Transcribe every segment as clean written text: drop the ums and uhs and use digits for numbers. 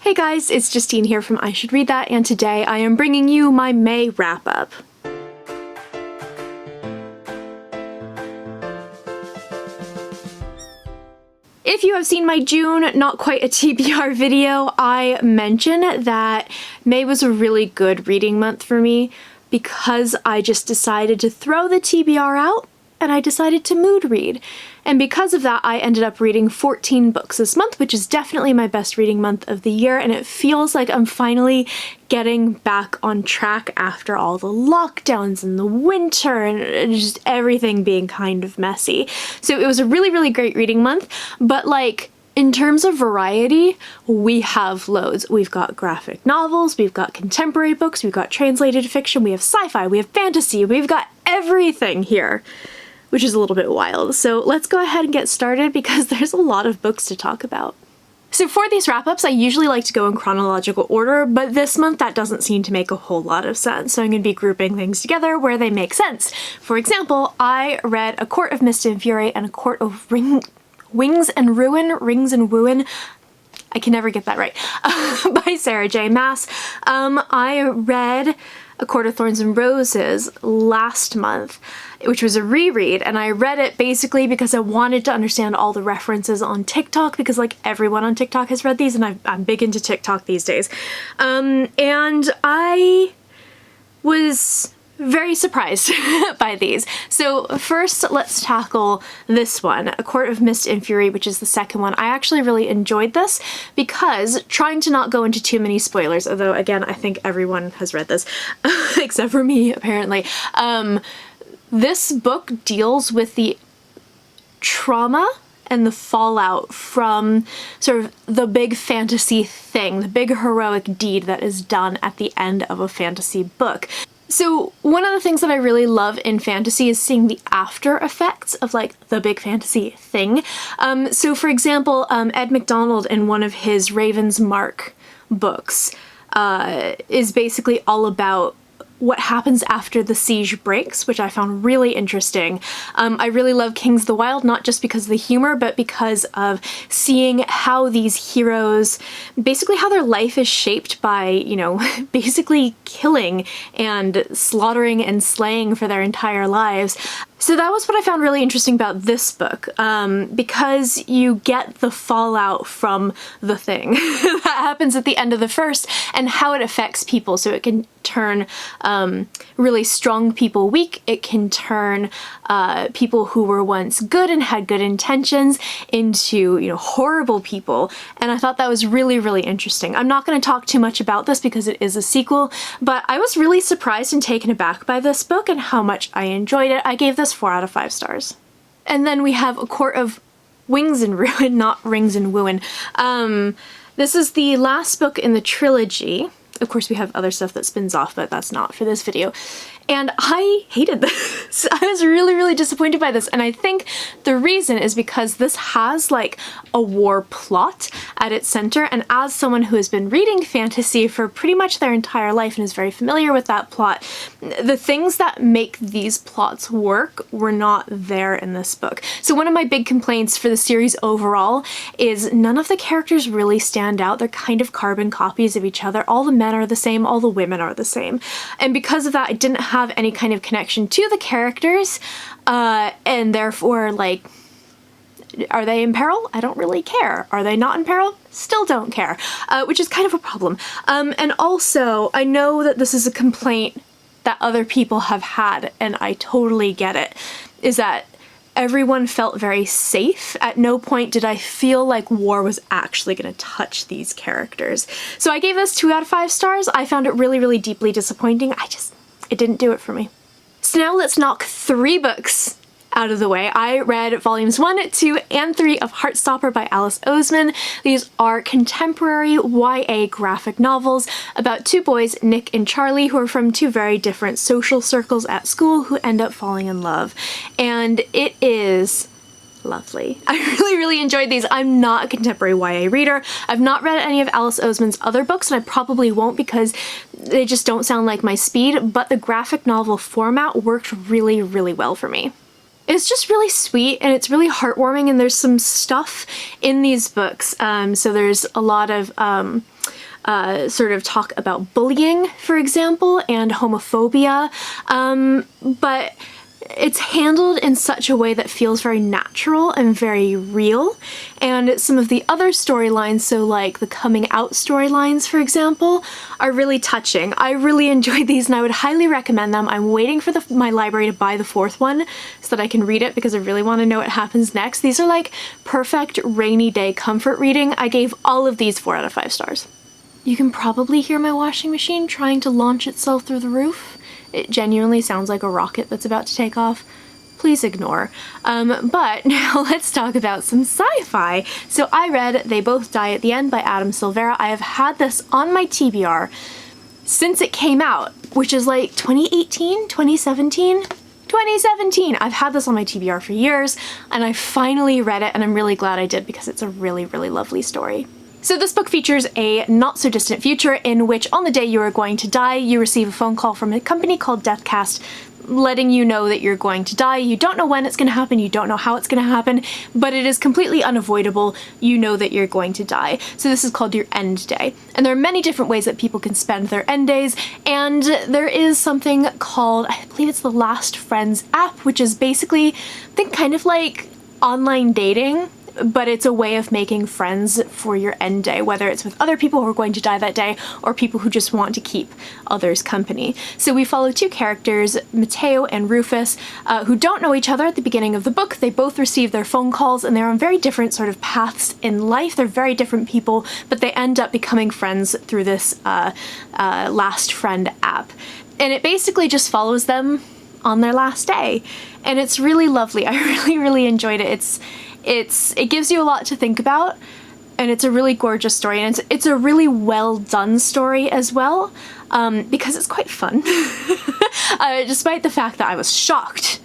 Hey guys, it's Justine here from I Should Read That, and today I am bringing you my May wrap-up. If you have seen my June, not quite a TBR video, I mentioned that May was a really good reading month for me because I just decided to throw the TBR out and I decided to mood read. And because of that, I ended up reading 14 books this month, which is definitely my best reading month of the year, and it feels like I'm finally getting back on track after all the lockdowns and the winter and just everything being kind of messy. So it was a really, really great reading month, but like, in terms of variety, we have loads. We've got graphic novels, we've got contemporary books, we've got translated fiction, we have sci-fi, we have fantasy, we've got everything here, which is a little bit wild. So let's go ahead and get started because there's a lot of books to talk about. So for these wrap-ups, I usually like to go in chronological order, but this month that doesn't seem to make a whole lot of sense, so I'm going to be grouping things together where they make sense. For example, I read A Court of Mist and Fury and A Court of Rings and Ruin. I can never get that right. By Sarah J. Maas. I read A Court of Thorns and Roses last month, which was a reread, and I read it basically because I wanted to understand all the references on TikTok, because like everyone on TikTok has read these, and I'm big into TikTok these days. And I was very surprised by these. So first, let's tackle this one, A Court of Mist and Fury, which is the second one. I actually really enjoyed this because, trying to not go into too many spoilers, although again, I think everyone has read this, except for me, apparently. This book deals with the trauma and the fallout from sort of the big fantasy thing, the big heroic deed that is done at the end of a fantasy book. So one of the things that I really love in fantasy is seeing the after effects of like the big fantasy thing. So for example, Ed McDonald in one of his Raven's Mark books is basically all about what happens after the siege breaks, which I found really interesting. I really love Kings of the Wild, not just because of the humor, but because of seeing how these heroes, basically how their life is shaped by, you know, basically killing and slaughtering and slaying for their entire lives. So that was what I found really interesting about this book, because you get the fallout from the thing that happens at the end of the first and how it affects people. So it can turn really strong people weak. It can turn people who were once good and had good intentions into, you know, horrible people. And I thought that was really, really interesting. I'm not going to talk too much about this because it is a sequel, but I was really surprised and taken aback by this book and how much I enjoyed it. I gave this 4 out of 5 stars. And then we have A Court of Wings and Ruin, not Rings and Wooin. This is the last book in the trilogy. Of course, we have other stuff that spins off, but that's not for this video. And I hated this. I was really, really disappointed by this. And I think the reason is because this has like a war plot at its center. And as someone who has been reading fantasy for pretty much their entire life and is very familiar with that plot, the things that make these plots work were not there in this book. So one of my big complaints for the series overall is none of the characters really stand out. They're kind of carbon copies of each other. All the men are the same, all the women are the same. And because of that, I didn't have any kind of connection to the characters, and therefore, like, are they in peril? I don't really care. Are they not in peril? Still don't care, which is kind of a problem. And also, I know that this is a complaint that other people have had, and I totally get it, is that everyone felt very safe. At no point did I feel like war was actually going to touch these characters. So I gave this 2 out of 5 stars. I found it really, really deeply disappointing. It didn't do it for me. So now let's knock 3 books out of the way. I read volumes 1, 2, and 3 of Heartstoppers by Alice Oseman. These are contemporary YA graphic novels about 2 boys, Nick and Charlie, who are from 2 very different social circles at school who end up falling in love. And it is lovely. I really, really enjoyed these. I'm not a contemporary YA reader. I've not read any of Alice Oseman's other books, and I probably won't because they just don't sound like my speed, but the graphic novel format worked really, really well for me. It's just really sweet and it's really heartwarming, and there's some stuff in these books. So there's a lot of sort of talk about bullying, for example, and homophobia, but it's handled in such a way that feels very natural and very real. And some of the other storylines, so like the coming out storylines, for example, are really touching. I really enjoyed these and I would highly recommend them. I'm waiting for my library to buy the 4th one so that I can read it because I really want to know what happens next. These are like perfect rainy day comfort reading. I gave all of these 4 out of 5 stars. You can probably hear my washing machine trying to launch itself through the roof. It genuinely sounds like a rocket that's about to take off. Please ignore. But now let's talk about some sci-fi. So I read They Both Die at the End by Adam Silvera. I have had this on my TBR since it came out, which is like 2018, 2017? 2017! I've had this on my TBR for years, and I finally read it, and I'm really glad I did because it's a really, really lovely story. So this book features a not-so-distant future in which on the day you are going to die, you receive a phone call from a company called Deathcast letting you know that you're going to die. You don't know when it's going to happen, you don't know how it's going to happen, but it is completely unavoidable. You know that you're going to die. So this is called your end day. And there are many different ways that people can spend their end days, and there is something called, I believe it's the Last Friends app, which is basically, I think, kind of like online dating, but it's a way of making friends for your end day, whether it's with other people who are going to die that day or people who just want to keep others company. So we follow 2 characters, Mateo and Rufus, who don't know each other at the beginning of the book. They both receive their phone calls and they're on very different sort of paths in life. They're very different people, but they end up becoming friends through this Last Friend app. And it basically just follows them on their last day. And it's really lovely. I really, really enjoyed it. It gives you a lot to think about, and it's a really gorgeous story, and it's a really well done story as well, because it's quite fun. Despite the fact that I was shocked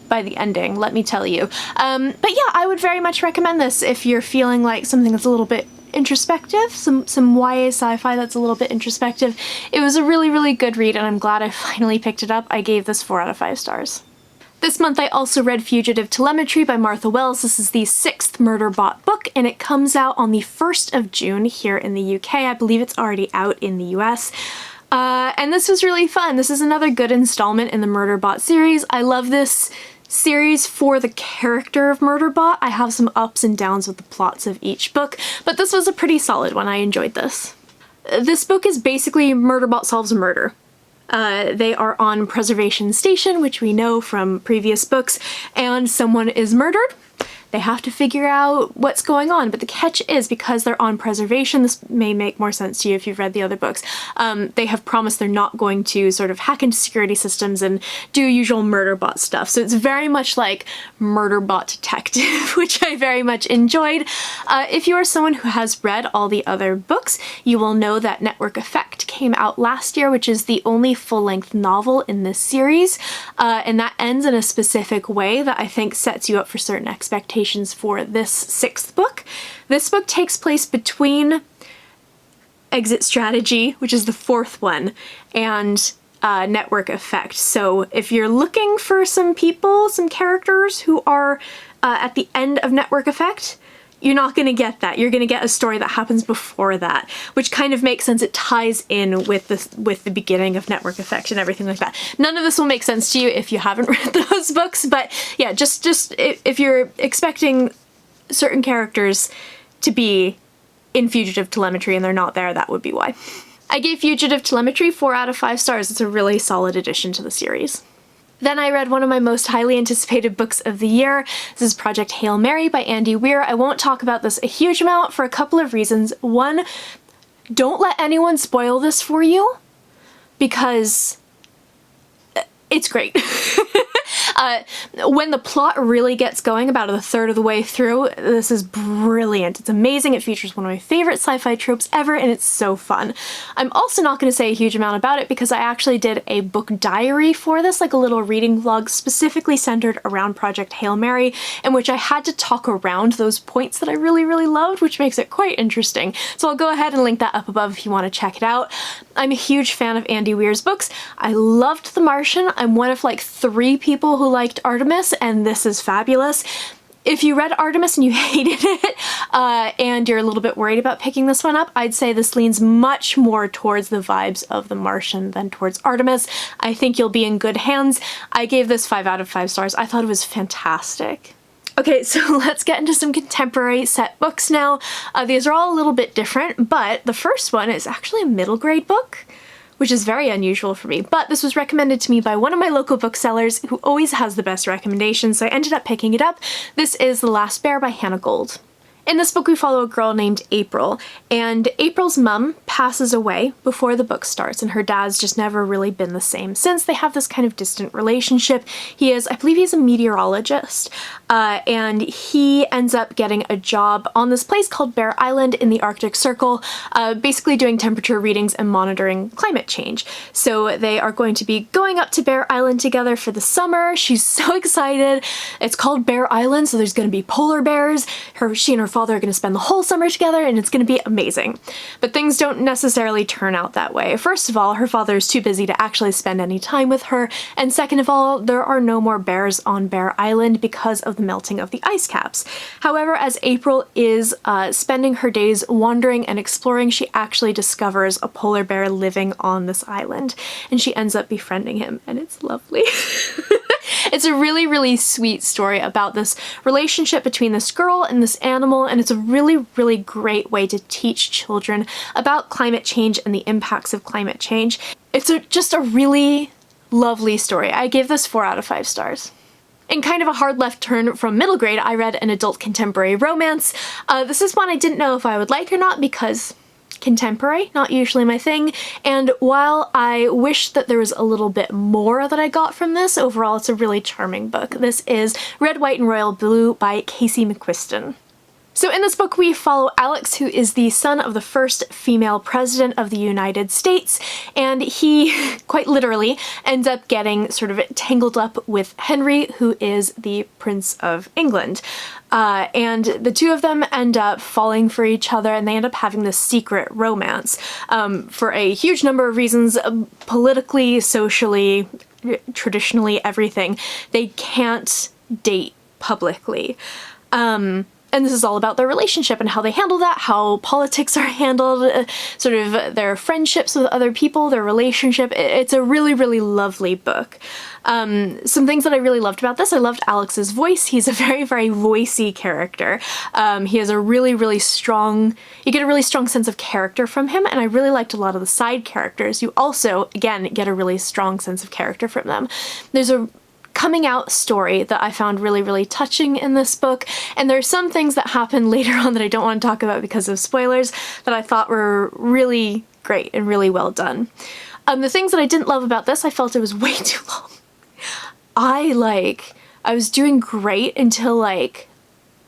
by the ending, let me tell you. But yeah, I would very much recommend this if you're feeling like something that's a little bit introspective, some YA sci-fi that's a little bit introspective. It was a really, really good read, and I'm glad I finally picked it up. I gave this 4 out of 5 stars. This month I also read Fugitive Telemetry by Martha Wells. This is the 6th Murderbot book, and it comes out on the 1st of June here in the UK. I believe it's already out in the US. And this was really fun. This is another good installment in the Murderbot series. I love this series for the character of Murderbot. I have some ups and downs with the plots of each book, but this was a pretty solid one. I enjoyed this. This book is basically Murderbot solves a murder. They are on Preservation Station, which we know from previous books, and someone is murdered. They have to figure out what's going on, but the catch is, because they're on preservation, this may make more sense to you if you've read the other books, they have promised they're not going to sort of hack into security systems and do usual Murderbot stuff. So it's very much like Murderbot Detective, which I very much enjoyed. If you are someone who has read all the other books, you will know that Network Effect came out last year, which is the only full-length novel in this series, and that ends in a specific way that I think sets you up for certain expectations for this 6th book. This book takes place between Exit Strategy, which is the 4th one, and Network Effect. So if you're looking for some people, some characters who are at the end of Network Effect, you're not going to get that. You're going to get a story that happens before that, which kind of makes sense. It ties in with the beginning of Network Effect and everything like that. None of this will make sense to you if you haven't read those books, but yeah, just if you're expecting certain characters to be in Fugitive Telemetry and they're not there, that would be why. I gave Fugitive Telemetry 4 out of 5 stars. It's a really solid addition to the series. Then I read one of my most highly anticipated books of the year. This is Project Hail Mary by Andy Weir. I won't talk about this a huge amount for a couple of reasons. One, don't let anyone spoil this for you, because it's great. When the plot really gets going about a third of the way through, this is brilliant. It's amazing. It features one of my favorite sci-fi tropes ever, and it's so fun. I'm also not going to say a huge amount about it because I actually did a book diary for this, like a little reading vlog specifically centered around Project Hail Mary, in which I had to talk around those points that I really, really loved, which makes it quite interesting. So I'll go ahead and link that up above if you want to check it out. I'm a huge fan of Andy Weir's books. I loved The Martian. I'm one of like 3 people who liked Artemis, and this is fabulous. If you read Artemis and you hated it, and you're a little bit worried about picking this one up, I'd say this leans much more towards the vibes of The Martian than towards Artemis. I think you'll be in good hands. I gave this 5 out of 5 stars. I thought it was fantastic. Okay, so let's get into some contemporary set books now. These are all a little bit different, but the first one is actually a middle grade book, which is very unusual for me, but this was recommended to me by one of my local booksellers who always has the best recommendations, so I ended up picking it up. This is The Last Bear by Hannah Gold. In this book, we follow a girl named April, and April's mum passes away before the book starts, and her dad's just never really been the same since. They have this kind of distant relationship. I believe he's a meteorologist, and he ends up getting a job on this place called Bear Island in the Arctic Circle, basically doing temperature readings and monitoring climate change. So they are going to be going up to Bear Island together for the summer. She's so excited. It's called Bear Island, so there's going to be polar bears. She and her father are going to spend the whole summer together, and it's going to be amazing. But things don't necessarily turn out that way. First of all, her father is too busy to actually spend any time with her, and second of all, there are no more bears on Bear Island because of the melting of the ice caps. However, as April is spending her days wandering and exploring, she actually discovers a polar bear living on this island, and she ends up befriending him, and it's lovely. It's a really, really sweet story about this relationship between this girl and this animal, and it's a really, really great way to teach children about climate change and the impacts of climate change. It's just a really lovely story. I gave this 4 out of 5 stars. In kind of a hard left turn from middle grade, I read an adult contemporary romance. This is one I didn't know if I would like or not because contemporary, not usually my thing, and while I wish that there was a little bit more that I got from this, overall it's a really charming book. This is Red, White, and Royal Blue by Casey McQuiston. So in this book we follow Alex, who is the son of the first female president of the United States, and he quite literally ends up getting sort of tangled up with Henry, who is the Prince of England. And the two of them end up falling for each other, and they end up having this secret romance for a huge number of reasons, politically, socially, traditionally, everything. They can't date publicly. And this is all about their relationship and how they handle that, how politics are handled, sort of their friendships with other people, their relationship. It's a really, really lovely book. Some things that I really loved about this, I loved Alex's voice. He's a very, very voicey character. He has a really, really strong, you get a really strong sense of character from him, and I really liked a lot of the side characters. You also, again, get a really strong sense of character from them. There's a coming out story that I found really, really touching in this book, and there's some things that happen later on that I don't want to talk about because of spoilers that I thought were really great and really well done. The things that I didn't love about this, I felt it was way too long. I was doing great until like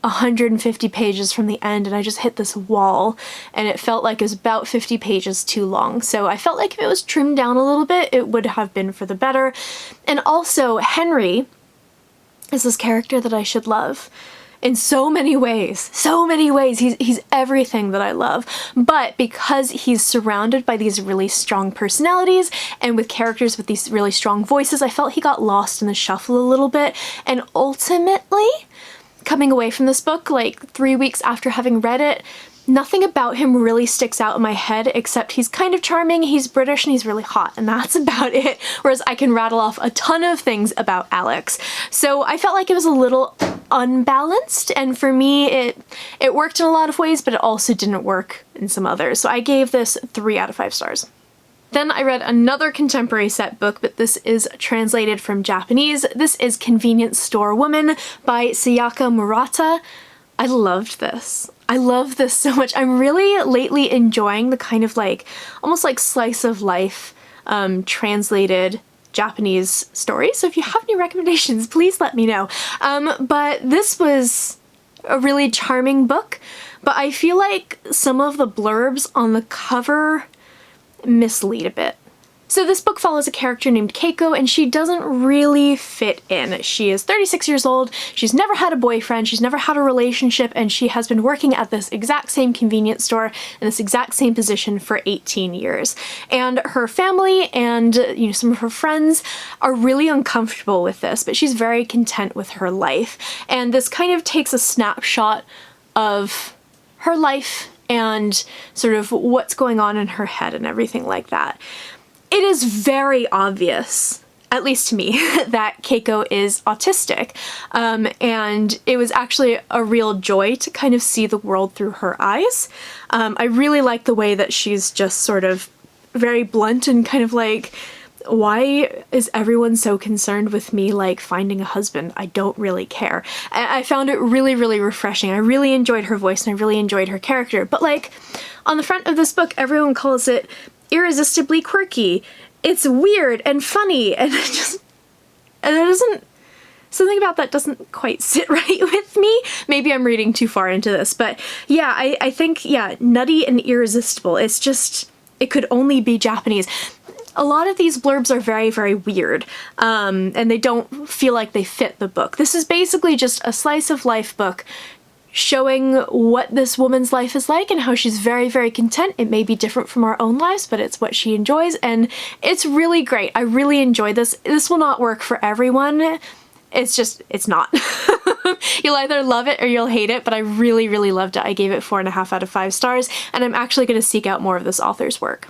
150 pages from the end, and I just hit this wall, and it felt like it was about 50 pages too long. So I felt like if it was trimmed down a little bit, it would have been for the better. And also, Henry is this character that I should love in so many ways. So many ways. He's everything that I love. But because he's surrounded by these really strong personalities and with characters with these really strong voices, I felt he got lost in the shuffle a little bit. And ultimately, coming away from this book, like 3 weeks after having read it, nothing about him really sticks out in my head except he's kind of charming, he's British, and he's really hot, and that's about it, whereas I can rattle off a ton of things about Alex. So I felt like it was a little unbalanced, and for me it worked in a lot of ways, but it also didn't work in some others. So I gave this 3 out of 5 stars. Then I read another contemporary set book, but this is translated from Japanese. This is Convenience Store Woman by Sayaka Murata. I loved this. I love this so much. I'm really lately enjoying the kind of like, almost like slice of life translated Japanese stories. So if you have any recommendations, please let me know. But this was a really charming book, but I feel like some of the blurbs on the cover mislead a bit. So this book follows a character named Keiko, and she doesn't really fit in. She is 36 years old, she's never had a boyfriend, she's never had a relationship, and she has been working at this exact same convenience store in this exact same position for 18 years. And her family and, some of her friends are really uncomfortable with this, but she's very content with her life. And this kind of takes a snapshot of her life and sort of what's going on in her head and everything like that. It is very obvious, at least to me, that Keiko is autistic, and it was actually a real joy to kind of see the world through her eyes. I really like the way that she's just sort of very blunt and kind of like, why is everyone so concerned with me, like, finding a husband? I don't really care. I found it really, really refreshing. I really enjoyed her voice and I really enjoyed her character. But, like, on the front of this book, everyone calls it irresistibly quirky. It's weird and funny, and something about that doesn't quite sit right with me. Maybe I'm reading too far into this, but yeah, I think, yeah, nutty and irresistible. It's just, it could only be Japanese. A lot of these blurbs are very, very weird, and they don't feel like they fit the book. This is basically just a slice of life book showing what this woman's life is like and how she's very, very content. It may be different from our own lives, but it's what she enjoys, and it's really great. I really enjoy this. This will not work for everyone. It's not. You'll either love it or you'll hate it, but I really, really loved it. I gave it 4.5 out of 5 stars, and I'm actually going to seek out more of this author's work.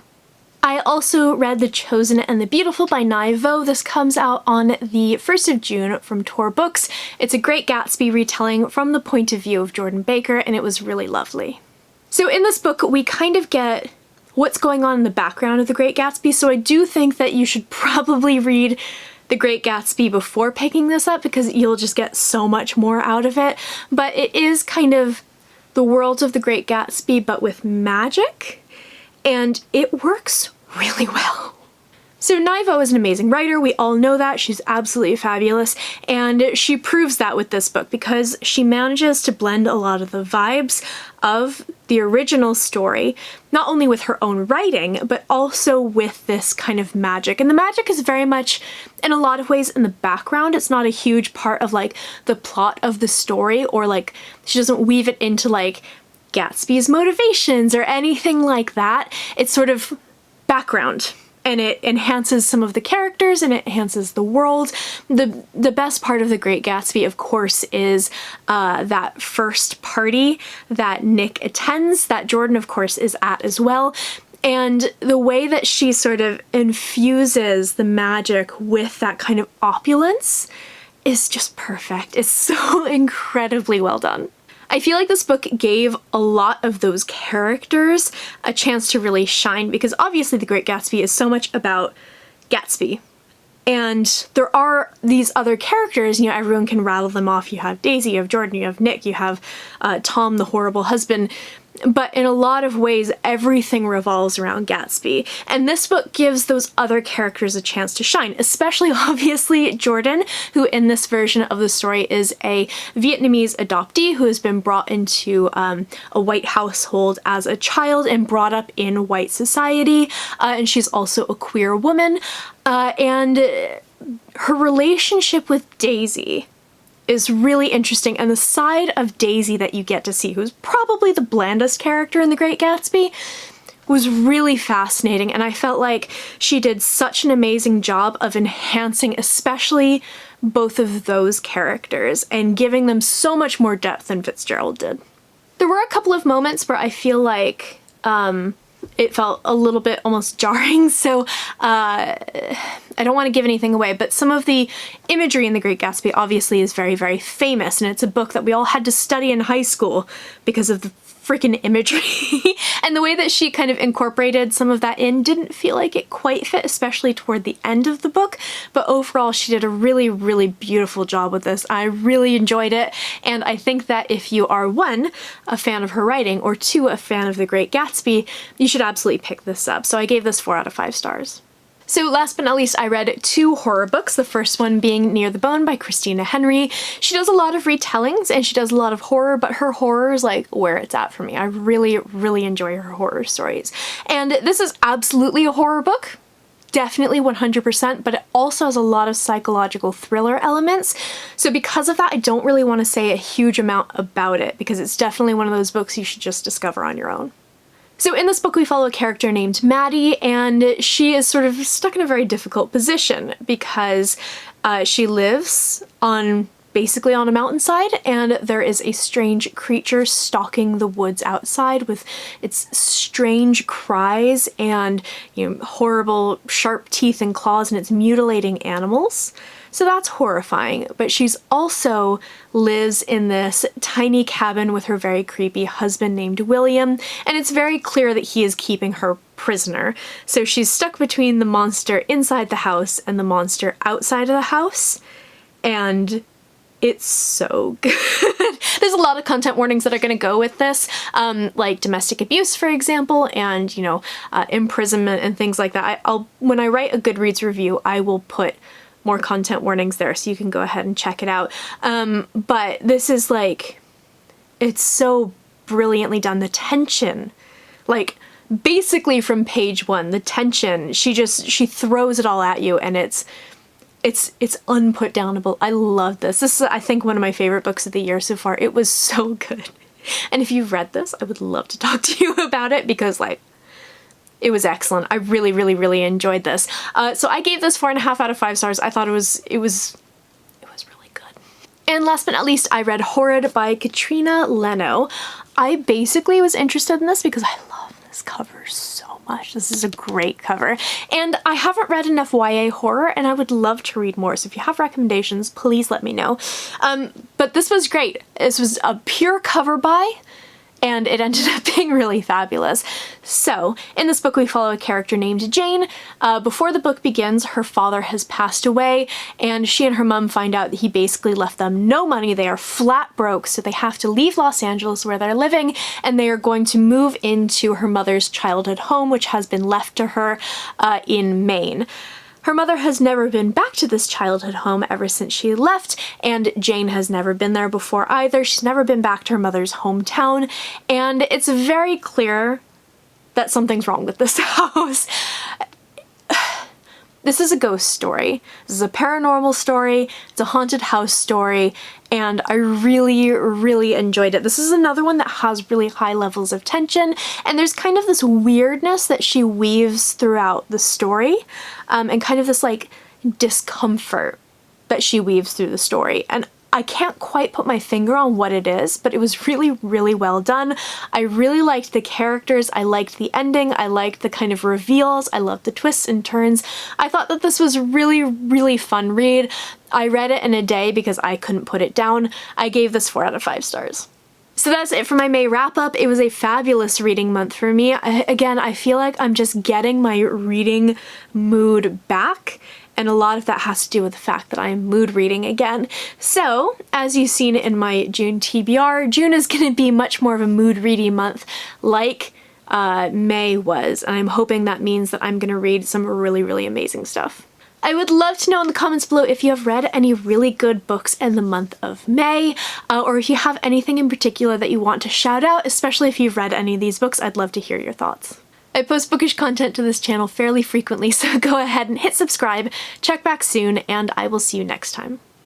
I also read The Chosen and the Beautiful by Nai Vo. This comes out on the 1st of June from Tor Books. It's a Great Gatsby retelling from the point of view of Jordan Baker, and it was really lovely. So in this book, we kind of get what's going on in the background of The Great Gatsby, so I do think that you should probably read The Great Gatsby before picking this up, because you'll just get so much more out of it. But it is kind of the world of The Great Gatsby, but with magic. And it works really well. So Nai Vo is an amazing writer, we all know that, she's absolutely fabulous, and she proves that with this book because she manages to blend a lot of the vibes of the original story, not only with her own writing, but also with this kind of magic. And the magic is very much, in a lot of ways, in the background. It's not a huge part of like the plot of the story, or like she doesn't weave it into like Gatsby's motivations or anything like that. It's sort of background, and it enhances some of the characters and it enhances the world. The best part of The Great Gatsby, of course, is that first party that Nick attends, that Jordan, of course, is at as well. And the way that she sort of infuses the magic with that kind of opulence is just perfect. It's so incredibly well done. I feel like this book gave a lot of those characters a chance to really shine, because obviously The Great Gatsby is so much about Gatsby. And there are these other characters, everyone can rattle them off. You have Daisy, you have Jordan, you have Nick, you have Tom, the horrible husband. But in a lot of ways, everything revolves around Gatsby. And this book gives those other characters a chance to shine, especially obviously Jordan, who in this version of the story is a Vietnamese adoptee who has been brought into a white household as a child and brought up in white society. And she's also a queer woman. And her relationship with Daisy is really interesting, and the side of Daisy that you get to see, who's probably the blandest character in The Great Gatsby, was really fascinating, and I felt like she did such an amazing job of enhancing especially both of those characters and giving them so much more depth than Fitzgerald did. There were a couple of moments where I feel like it felt a little bit almost jarring, so I don't want to give anything away, but some of the imagery in The Great Gatsby obviously is very, very famous, and it's a book that we all had to study in high school because of the freaking imagery. And the way that she kind of incorporated some of that in didn't feel like it quite fit, especially toward the end of the book, but overall she did a really, really beautiful job with this. I really enjoyed it, and I think that if you are, 1, a fan of her writing, or 2, a fan of The Great Gatsby, you should absolutely pick this up. So I gave this 4 out of 5 stars. So last but not least, I read 2 horror books, the first one being Near the Bone by Christina Henry. She does a lot of retellings and she does a lot of horror, but her horror is like where it's at for me. I really, really enjoy her horror stories. And this is absolutely a horror book. definitely 100%, but it also has a lot of psychological thriller elements. So because of that, I don't really want to say a huge amount about it because it's definitely one of those books you should just discover on your own. So in this book, we follow a character named Maddie, and she is sort of stuck in a very difficult position because she lives basically on a mountainside, and there is a strange creature stalking the woods outside with its strange cries and, you know, horrible sharp teeth and claws, and it's mutilating animals. So that's horrifying, but she's also lives in this tiny cabin with her very creepy husband named William, and it's very clear that he is keeping her prisoner. So she's stuck between the monster inside the house and the monster outside of the house, and it's so good. There's a lot of content warnings that are going to go with this, like domestic abuse, for example, and, you know, imprisonment and things like that. When I write a Goodreads review, I will put more content warnings there, so you can go ahead and check it out. But this is like, it's so brilliantly done. The tension, like basically from page one, the tension, she throws it all at you, and it's unputdownable. I love this. This is, I think, one of my favorite books of the year so far. It was so good. And if you've read this, I would love to talk to you about it because, like, it was excellent. I really, really, really enjoyed this. So I gave this 4.5 out of 5 stars. I thought it was really good. And last but not least, I read Horrid by Katrina Leno. I basically was interested in this because I love this cover so much. This is a great cover. And I haven't read enough YA horror, and I would love to read more. So if you have recommendations, please let me know. But this was great. This was a pure cover buy, and it ended up being really fabulous. So, in this book we follow a character named Jane. Before the book begins, her father has passed away, and she and her mom find out that he basically left them no money. They are flat broke, so they have to leave Los Angeles where they're living, and they are going to move into her mother's childhood home, which has been left to her in Maine. Her mother has never been back to this childhood home ever since she left, and Jane has never been there before either. She's never been back to her mother's hometown, and it's very clear that something's wrong with this house. This is a ghost story. This is a paranormal story. It's a haunted house story, and I really, really enjoyed it. This is another one that has really high levels of tension, and there's kind of this weirdness that she weaves throughout the story, and kind of this like discomfort that she weaves through the story. And I can't quite put my finger on what it is, but it was really, really well done. I really liked the characters. I liked the ending. I liked the kind of reveals. I loved the twists and turns. I thought that this was really, really fun read. I read it in a day because I couldn't put it down. I gave this 4 out of 5 stars. So that's it for my May wrap-up. It was a fabulous reading month for me. Again, I feel like I'm just getting my reading mood back, and a lot of that has to do with the fact that I am mood reading again. So, as you've seen in my June TBR, June is going to be much more of a mood reading month like May was, and I'm hoping that means that I'm going to read some really, really amazing stuff. I would love to know in the comments below if you have read any really good books in the month of May, or if you have anything in particular that you want to shout out, especially if you've read any of these books. I'd love to hear your thoughts. I post bookish content to this channel fairly frequently, so go ahead and hit subscribe, check back soon, and I will see you next time.